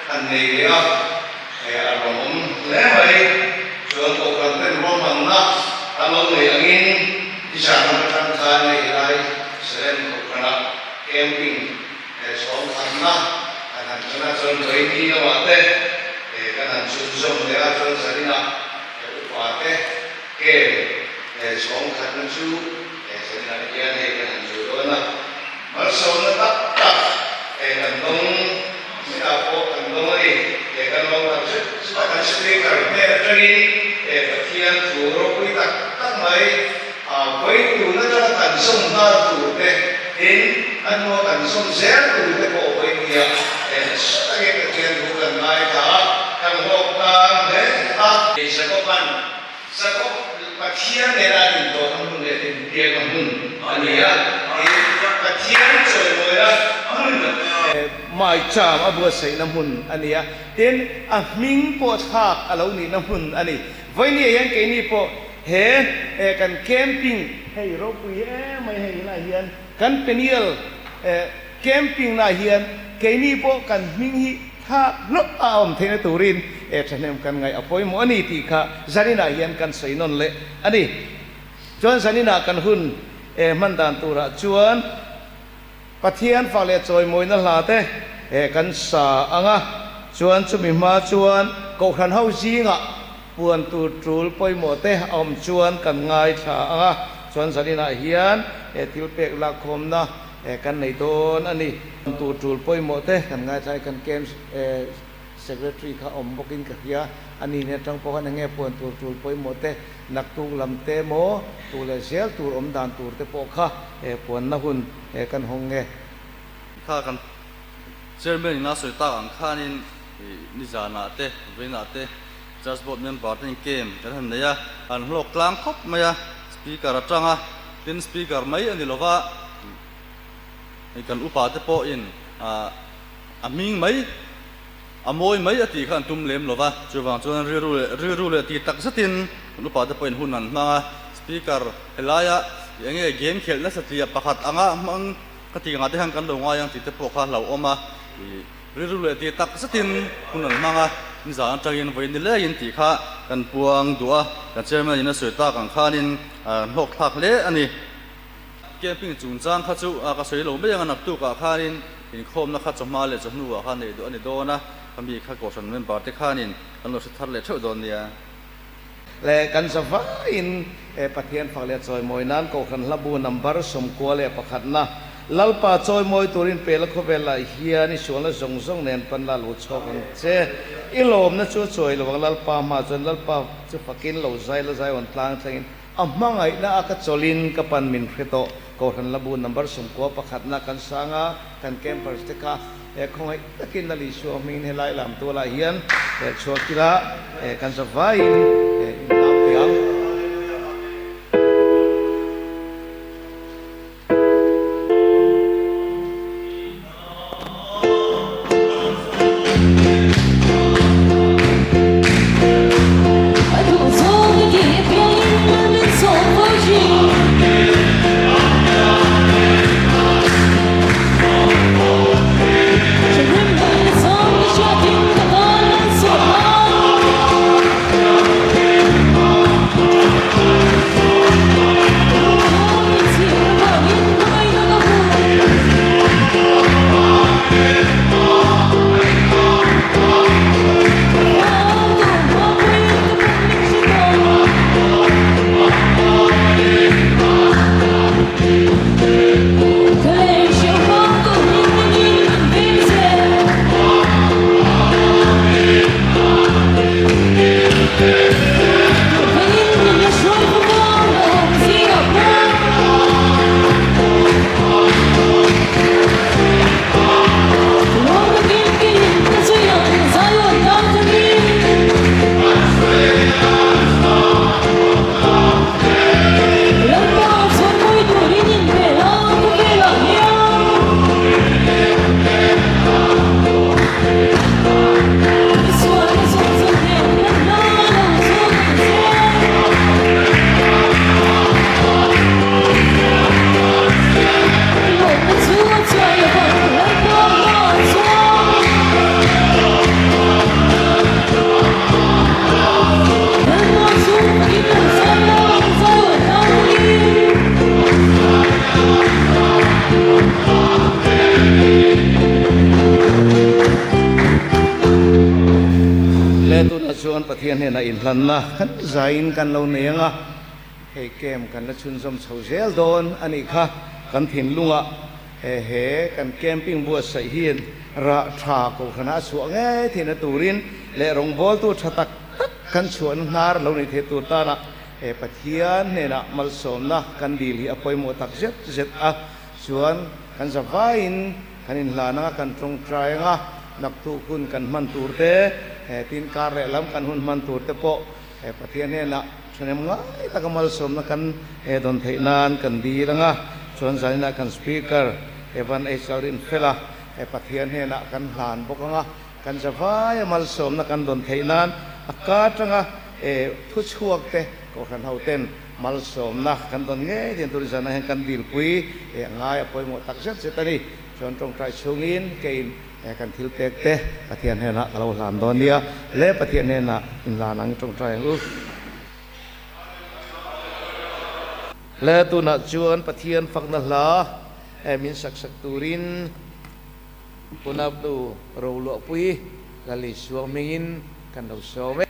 anh này á ở trong lễ vậy trường học cần tên con mình đó anh nói người anh in đi sang trong khai này lại sẽ học cái camping sống thành đó anh cho nó trong cái đi nó mà thế cái anh chụp xong để anh cho sẽ đi nào cái quả thế cái sống thành nó chú sẽ là cái này cái anh chụp đó là mà sau nó tắt tắt cái đông sẽ là có cái đông này cái đông là cái speaker này cho đi cái thiên thủ rồi quý tắc tắc mấy với thủ nó cho thành sông ta thủ thế đến anh nói thành sông rẽ thủ cái bộ với kia cái thiên thủ gần lại cả thằng học ta đấy thì sẽ có phần sẽ có cái thiên này là những tổ thằng người thì tiền của mình anh ấy thì cái thiên rồi rồi đó mai chạm ở bờ sấy nằm hun anh ấy đến mình po thạc ở lâu ní nằm hun anh ấy với ní hiện cái ní po he kan camping hay rồi quý mày hay là hiện kan peniel camping là hiện cái ní po kan mình hi thạc lúc thế này turin cho nên kan ngay apoi mo anh ấy thì cả gia đình là hiện kan sấy non lệ anh ấy chuan gia đình là kan hun man dan tu ra chuan Pathian phật lệ trôi môi nó là thế kan sa anga chuan chumi ma chuan ko khan hau ji nga puan tu trul poi mo te chuan kan ngai tha anga chuan salina hian til pek la khom na kan nei don ani tu trul poi mo te kan ngai thai kan kem secretary kha bokin ka hia ani ne tang po kan nge puan tu trul poi mo te nak tu lam te mo tu le sel tu dan tur te po kha puan na hun kan hong nge kha kan chairman na soi ta ang khanin ni jana te vena te just board member ten game kan han ya an hlok tlang khop maya speaker atanga tin speaker mai ani lova kan upa te po in aming mai amoi mai ati khan tum lem lova chuwang chuan ri ru le ti tak satin upa te po in hunan ma speaker helaya yange game khel na satia pakhat anga mang kati nga te hang kan lo nga yang ti te po kha lo oma ri ru le ti tak satin hunan manga za tangin voi ni le in ti kha kan puang dua kan chairman ina soi ta kan khanin hok thak le ani camping chung chang kha chu ka soi lo me yang nak tu ka khanin in khom na kha chama le chanu wa kha nei do ani do na kami kha ko san member te khanin kan lo thar le thau don nia le kan safa in pathian phak le choi moi nan ko khan labu number som ko le pakhat na lalpa choi moi turin pel khobela hiani suala zong zong nen pan la lu chok che ilom na chu choi lo lalpa ma chon lalpa chu fakin lo zai on tlang thangin amangai na aka cholin ka pan min khreto ko khan labu number som ko pakhat na kan sanga kan campers te ka khongai takin na li sho min helai lam to la hian chokila kan savai in lam piang pathian he na in hlan na kan zain kan lo nenga he kem kan la chun som chho zel don ani kha kan thin lunga he kan camping bu sai hian ra tha ko khana su nge thina turin le rong bol tu thatak kan chuan nar lo ni the tu ta na he pathian he na mal som na kan dil hi apoi mo tak zet a chuan kan zavain kan in hlana kan trong trai nga nak tu kun kan man tur te he tin kar le lam kan hun man tur te po he pathian he na chuan ngai ta kamal som na kan he don thei nan kan di ranga chuan zanina kan speaker evan e saurin fela he pathian he na kan hlan bok nga kan zavai mal som na kan don thei nan akat nga thu chuak te ko khan hauten mal som na kan don nge din tur zana hen kan dil pui ngai apoi mo tak zet setani chuan trong trai chungin kein kan thil pek te pathian he na kalo hlan don nia le pathian he na in lan ang trong trai u le tu na chuan pathian fakna hla min sak turin punap tu ro lo pui lali suang mingin kan lo so me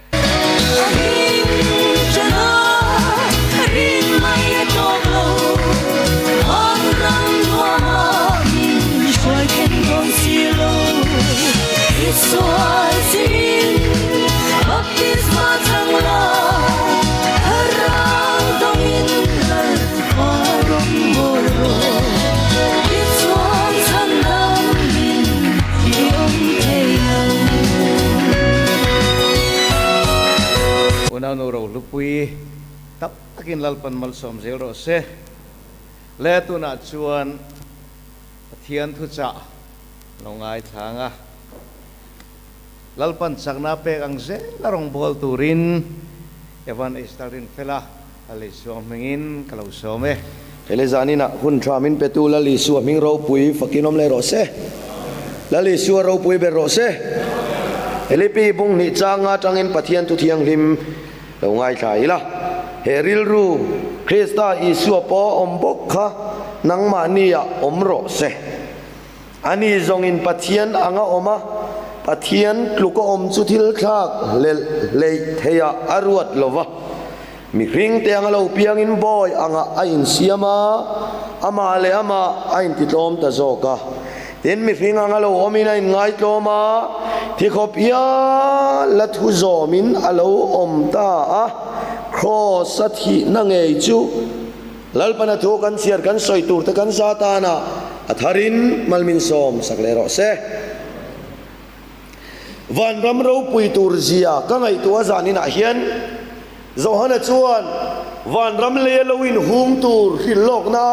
no ro lupui tap takin lalpan mal som zero se le tu na chuan pathian thu cha longai thanga lalpan chakna pek ang ze larong bol turin evan estarin fela ali som mengin kalau some ele zani na hun tramin petu lali su ming ro pui fakinom le ro se lali su ro pui be ro se ele pi bung ni changa tangin pathian tu thiang lim lo ngai thai la heril ru krista isu po ombok kha nangma nia omro se ani zongin pathian anga oma pathian tluko om chu thil khak le theya aruat lova mi ring te anga lo piang in boy anga ain siama ama le ama ain ti tom ta zoka ten mi ring anga lo omina in ngai tloma thi khop ya la thu zomin alo om ta a cross sathi na ngei chu lalpana thu kan siar kan soi tur te kan satana atharin malmin som saklero se van ram ro pui tur zia ka ngai tu azani na hian zohana chuan van ram le lo in hung tur hilok na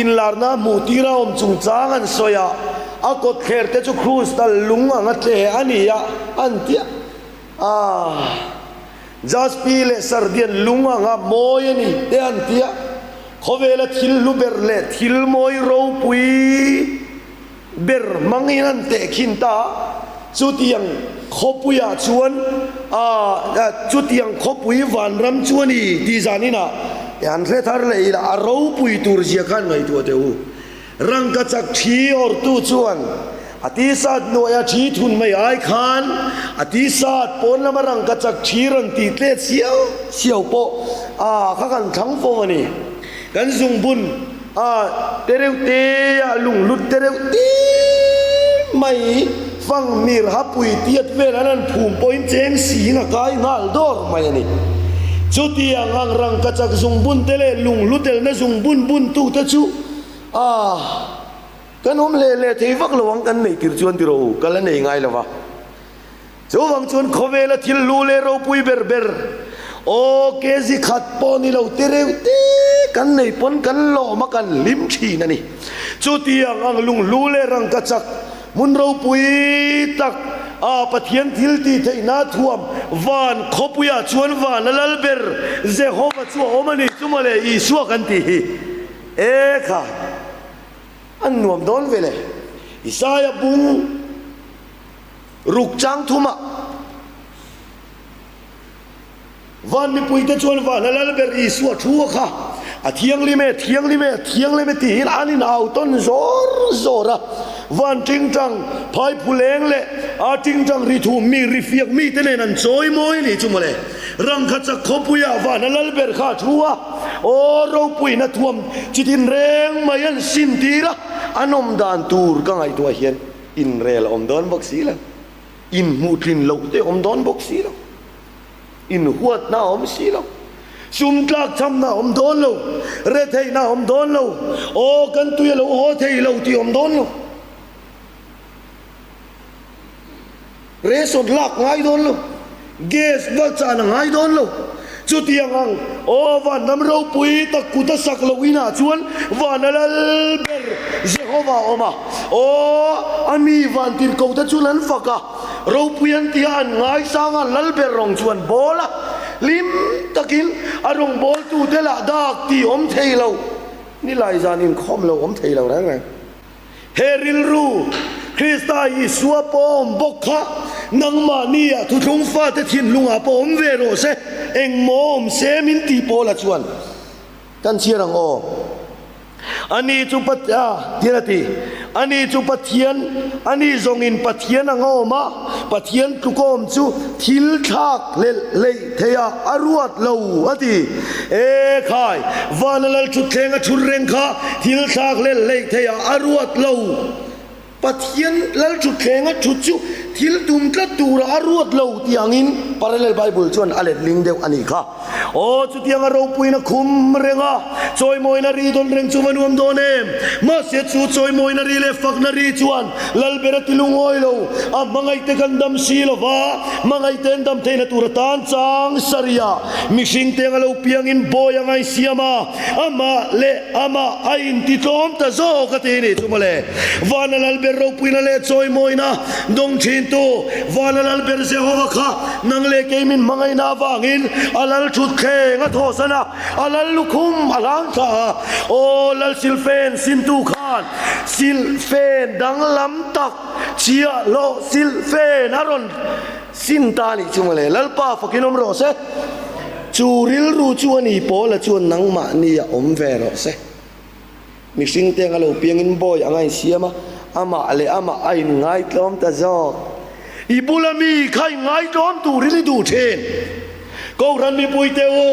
in larna mutira om chung chang an soya akot kher te chu cruise tal lunga ngatle ania antia jaspi le sardian lunga nga moyani te antia khowela thil lu berle thil moi ro pui ber manginan te khinta chutiang khopuya chuan chutiang khopui van ram chuani ti zanina yan hle thar le ila ro pui tur zia kan ngai tu teu rang ka chak thi or tu chuan ati sat noya thi thun mai ai khan ati sat pon lama rang ka chak thi ran ti tle siau po kha kan thang fo ani kan zung bun tereu te lung lut tereu ti mai fang mir hapui tiat velanan phum point cheng si na kai ngal dor mai ani chuti ang rang ka chak zung bun tele lung lutel na zung bun bun tu ta chu kan om le thei vak lawang kan nei tir chuan tiro kala nei ngai lawa chu wang chuan khowela thil lu le ro pui ber o kezi khat poni lo tereu te kan nei pon kan lo ma kan lim thi na ni chuti ang lung lu le rang ka chak mun ro pui tak pathian thil ti theina thuam van khopuya chuan van lal ber jehova chu omani chumale I suwa kan ti hi kha an nuam don vele Isaya bung ruk chang thuma van mi pui te chuan van lal ber I suwa thu kha thiang lime ti hin anin au ton zora van ting tang phai phuleng le a ting jang ri thu mi ri fiak mi te nen an choi moi ni chu mole rang kha chak khopuya wa na lal ber kha thua o ro pui na thuam chitin reng mayan sin tira anom dan tur ka ngai tua hian in rel om don bok si la in mu trin lo te om don bok si la in huat na om si la sum tlak cham na om don lo re thei na om don lo o kan tu lo ho thei lo ti om don lo re sot lak ngai don lo ges va cha na ngai don lo chu tiang ang o van nam ro pui ta ku ta sak lo ina chuan van alal ber jehova oma o ami van tir ko ta chulan faka ro puian tian ngai sanga lal ber rong chuan bola lim takin arong bol tu te la dak ti om thei lo ni lai zan in khom lo om thei lo rang heril ru Krista Isua pom bokha nang mania thu thung fa te thin lunga pom ve ro se eng mom se min ti pola chuan kan chirang o ani chu patya tirati ani chu pathian ani zongin pathian angoma pathian tu kom chu thil thak le theya aruat lo ati e khai vanalal chu thenga thurreng kha thil thak le theya aruat lo pathian lal chu thenga chu chu thil tum tla tur aruat lo tiangin parallel bible chuan alet ling deu ani kha o chu tianga ro puina khum renga choi moina ri don reng chu manuam donem ma se chu choi moina ri le fak na ri chuan lal bera tilungoi lo a mangai te kan dam silo wa mangai ten dam theina tur tan chang saria mixing te ngalo piangin boyangai siama ama le ama ain ti tom ta zo ka te ni chu male wana lal ber ro puina le choi moina dong thin tu wana lal ber jehova kha nang le ke min mangai na wangin alal thut khe nga thosana alal lukhum alang tha o lal silfen sin tu khan silfen dang lam tak chia lo silfen aron sin tani chumale lal pa fakinom ro se churil ru chuani pola chuan nang ma ni ya om ve ro se mixing te ngalo piangin boy angai siama ama ale ama ain ngai tlom ta zo ibulami khai ngai tlom tu ri du then ko ran mi pui te o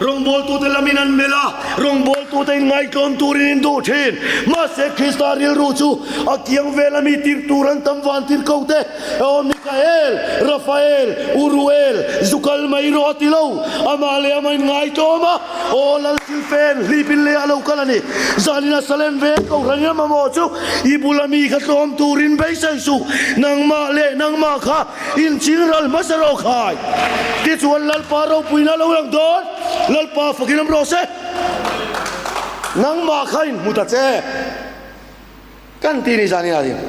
rong bol tu te laminan mela rong bol tu te ngai tlom tu rin du then ma se kristaril ru chu akiang vela mi tir turan tam van tir ko te o mikael rafael uruel zukal mai ro atilo ama ale ama ngai tloma o lal silfen lipin le alo kalani zanina salem ve ko ran ma mo chu ibulami kha tlom turin bai sai su nang ma le nang ma kha in chinral masaro khai ti chuan lal pa ro puina lo lang don lal pa fakinam ro se nang ma khain muta che kan ti ni zanina din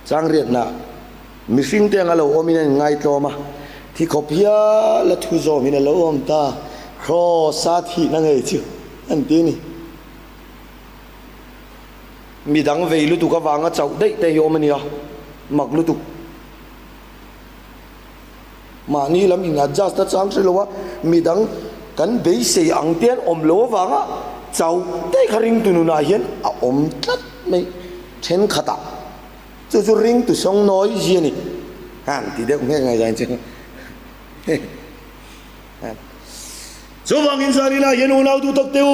chang riat na mixing te ngalo omina ngai tloma thi khopia la thu zo mina lo om ta kho sa thi na ngai chu an ti ni mi dang vei lu tu ka wanga chau dei te yo mania mak lu tu ma ni lam in adjust ta chang se lo wa mi dang kan bei se ang tian om lo wanga chau dei kharing tu nu na hian a om tlat mai chen khata chu ring tu song nói gì nè han thì đều nghe ngày dài chứ so wangin sarina yenu nau tu tak teu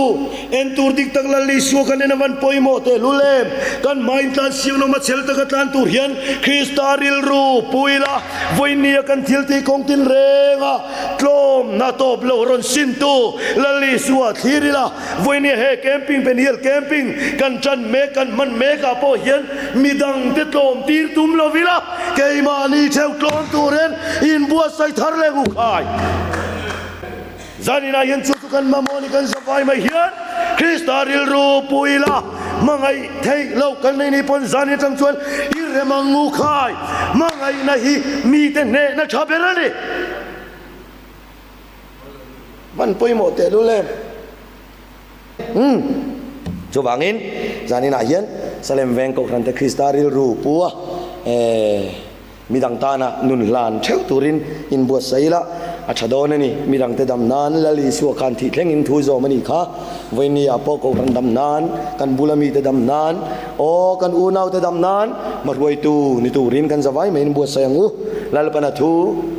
en tur dik tak lali suo kan en van poimo te lulem kan main tan siu no ma chel tak tan tur hian kristaril ru puila voinia kan thilti kong tin renga tlom na top lo ron sin tu lali suo thirila voinia he camping peniel camping kan chan me kan man me ka po hian midang te tlom tir tum lo vila keima ni theu tlom turen in bua sai thar le gu khai zanina yan chutukan mamoni kan savai mai hian kristaril ru puila mangai thei lo kan nei pon zani tang chuan ire mangu khai mangai na hi mi te ne na thaberani man poimo te lulem chu wangin zanina hian salem veng ko kan te kristaril ru puwa midang tana nun lan theu turin in bua saila achadon ani mirang te dam nan lali su kan thi thleng in thu zo mani kha voini apo ko kan dam nan kan bulami te dam nan o kan unau te dam nan marwai tu ni tu rin kan zawai main buat sayangu lal pana thu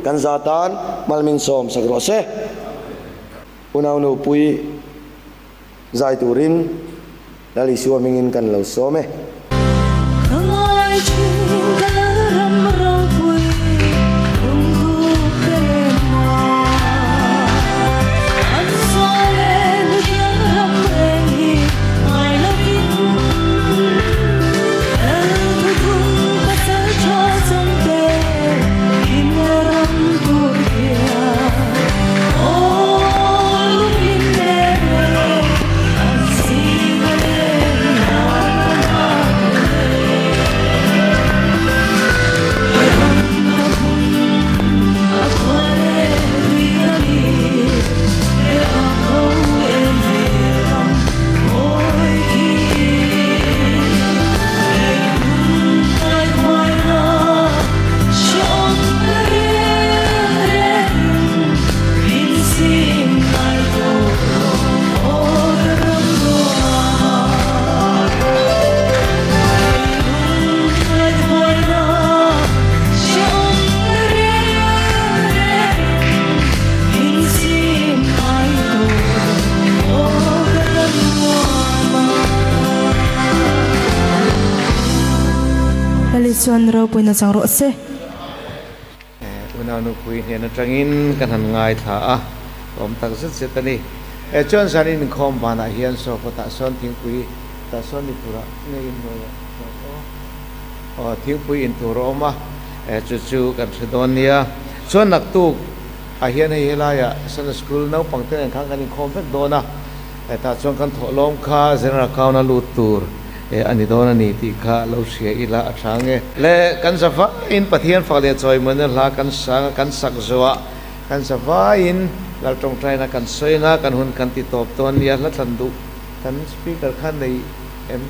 kan zatan malmin som sagro se unau no pui zai tu rin lali su mingin kan lo some Suan raw po na sang rose. Una nu pui ne na tangin kan han ngai tha a om tak zet zet ani chon sanin khom bana hian so pata son thing pui ta son ni pura ne in no ya o thing pui in tu ro ma chu chu kan thadon nia chon nak tu a hian hei la ya san school no pangten khang kan khom pek dona ta chon kan tholom kha general account na lu tur ani dona ni ti kha lo sia ila athange le kan safa in pathian fa le choi mon la kan sang kan sak zoa kan safa in la tong trai na kan soinga kan hun kan ti top ton ya la thandu kan speaker khan nei em